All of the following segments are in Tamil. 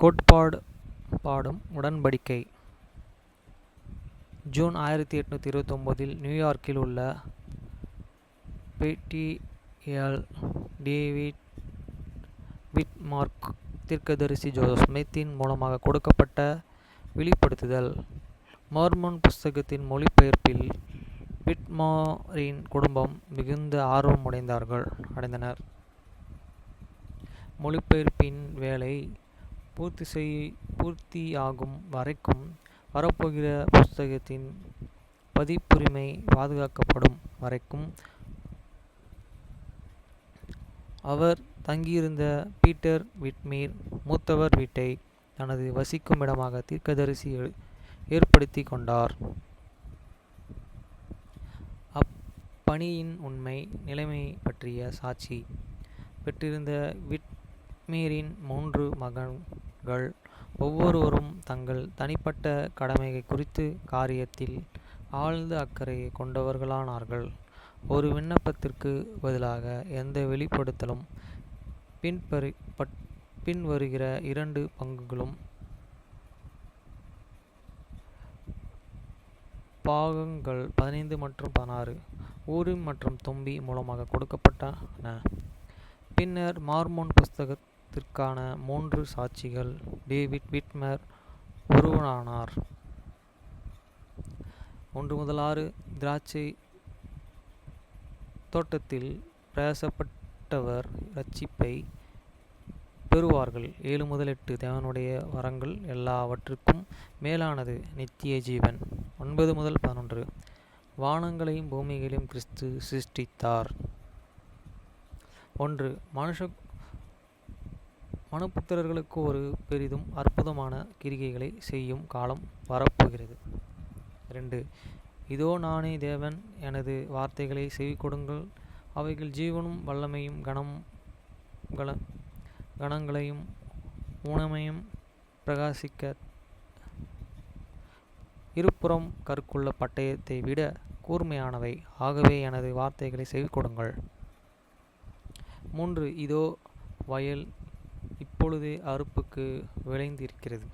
கோட்பாடு பாடும் உடன்படிக்கை. ஜூன் 1829 நியூயார்க்கில் உள்ள பெட்டியல் டேவிட் விட்மார்க் தீர்க்கதரிசி ஜோசப் ஸ்மித்தின் மூலமாக கொடுக்கப்பட்ட வெளிப்படுத்துதல். மார்மோன் புஸ்தகத்தின் மொழிபெயர்ப்பில் விட்மாரின் குடும்பம் மிகுந்த ஆர்வம் அடைந்தனர். மொழிபெயர்ப்பின் வேலை பூர்த்தியாகும் வரைக்கும் வரப்போகிற புஸ்தகத்தின் பதிப்புரிமை பாதுகாக்கப்படும் வரைக்கும் அவர் தங்கியிருந்த பீட்டர் விட்மீர் மூத்தவர் வீட்டை தனது வசிக்கும் இடமாக தீர்க்கதரிசி ஏற்படுத்தி கொண்டார். அப்பணியின் உண்மை நிலைமை பற்றிய சாட்சி பெற்றிருந்த விட்மீரின் 3 மகன்கள் ஒவ்வொருவரும் தங்கள் தனிப்பட்ட கடமையை குறித்து காரியத்தில் ஆழ்ந்த அக்கறையை கொண்டவர்களானார்கள். ஒரு விண்ணப்பத்திற்கு பதிலாக எந்த வெளிப்படுத்தலும் பின்வருகிற 2 பங்குகளும் பாகங்கள் 15 மற்றும் 16 ஊரிம் மற்றும் தும்மி மூலமாக கொடுக்கப்பட்டன. பின்னர் மார்மோன் புஸ்தகத்திற்கான 3 சாட்சிகள் டேவிட் விட்மர் ஒருவனானார். 1-6 திராட்சை தோட்டத்தில் பிரயாசப்பட்டவர் இரட்சிப்பை பெறுவார்கள். 7-8 தேவனுடைய வரங்கள் எல்லாவற்றுக்கும் மேலானது நித்திய ஜீவன். 9-11 வானங்களையும் பூமிகளையும் கிறிஸ்து சிருஷ்டித்தார். 1 மனுபுத்திரர்களுக்கு ஒரு பெரிதும் அற்புதமான கிரிகைகளை செய்யும் காலம் வரப்போகிறது. 2 இதோ நானே தேவன், எனது வார்த்தைகளை செவிகொடுங்கள், அவைகள் ஜீவனும் வல்லமையும் கணங்களையும் ஊனமையும் பிரகாசிக்க இருபுறம் கருக்குள்ள பட்டயத்தை விட கூர்மையானவை, ஆகவே எனது வார்த்தைகளை செவிகொடுங்கள். 3 இதோ வயல் இப்பொழுதே அறுப்புக்கு விளைந்திருக்கிறது,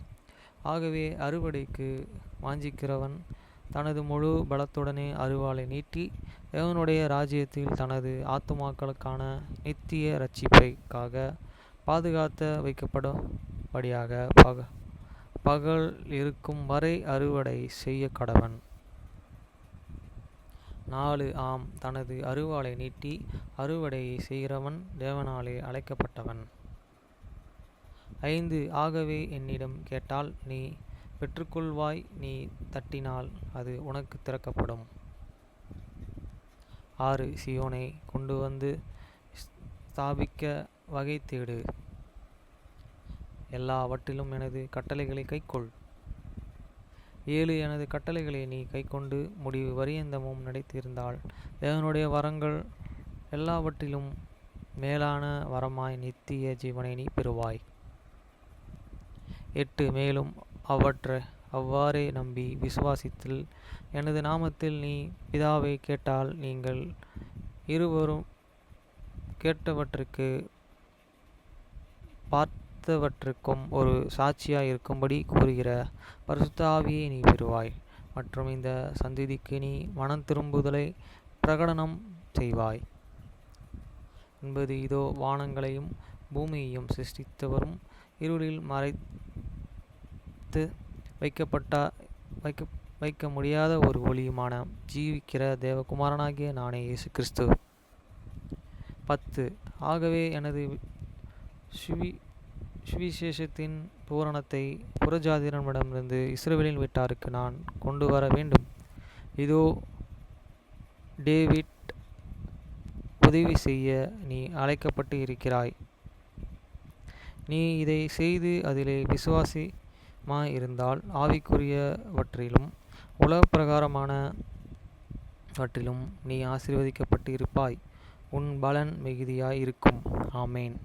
ஆகவே அறுவடைக்கு வாஞ்சிக்கிறவன் தனது முழு பலத்துடனே அரிவாளை நீட்டி தேவனுடைய ராஜ்யத்தில் தனது ஆத்துமாக்களுக்கான நித்திய இரட்சிப்பைக்காக பாதுகாத்த வைக்கப்படும்படியாக பகல் இருக்கும் வரை அறுவடை செய்ய கடவன். 4 ஆம் தனது அரிவாளை நீட்டி அறுவடையை செய்கிறவன் தேவனாலே அழைக்கப்பட்டவன். 5 ஆகவே என்னிடம் கேட்டால் நீ பெற்றுக்கொள்வாய், நீ தட்டினால் அது உனக்கு திறக்கப்படும். 6 சீயோனை கொண்டு வந்து ஸ்தாபிக்க வகை தேடு, எல்லாவற்றிலும் எனது கட்டளைகளை கைக்கொள். 7 எனது கட்டளைகளை நீ கைக்கொண்டு முடிவு பரியந்தமும் நிலைத்திருந்தால் தேவனுடைய வரங்கள் எல்லாவற்றிலும் மேலான வரமாய் நித்திய ஜீவனை நீ பெறுவாய். 8 மேலும் அவ்வாறே நம்பி விசுவாசித்தில் எனது நாமத்தில் நீ பிதாவை கேட்டால் நீங்கள் இருவரும் கேட்டவற்றுக்கு பார்த்தவற்றுக்கும் ஒரு சாட்சியாய் இருக்கும்படி கூறுகிற பரிசுத்த ஆவியை நீ பெறுவாய். மற்றும் இந்த சந்ததிக்கு நீ மனம் திரும்புதலை பிரகடனம் செய்வாய். 9 இதோ வானங்களையும் பூமியையும் சிருஷ்டித்தவரும் இருளில் மறைத்து வைக்க முடியாத ஒரு ஒளியுமான ஜீவிக்கிற தேவகுமாரனாகிய நானே இயேசு கிறிஸ்து. 10 ஆகவே எனது சுவிசேஷத்தின் பூரணத்தை புறஜாதியரிடமிருந்து இஸ்ரவேலின் வீட்டாருக்கு நான் கொண்டு வர வேண்டும். இதோ டேவிட் உதவி செய்ய நீ அழைக்கப்பட்டு இருக்கிறாய். நீ இதை செய்து அதிலே விசுவாசமாயிருந்தால் ஆவிக்குரியவற்றிலும் உலகப்பிரகாரமானவற்றிலும் நீ ஆசீர்வதிக்கப்பட்டு இருப்பாய். உன் பலன் மிகுதியாய் இருக்கும். ஆமேன்.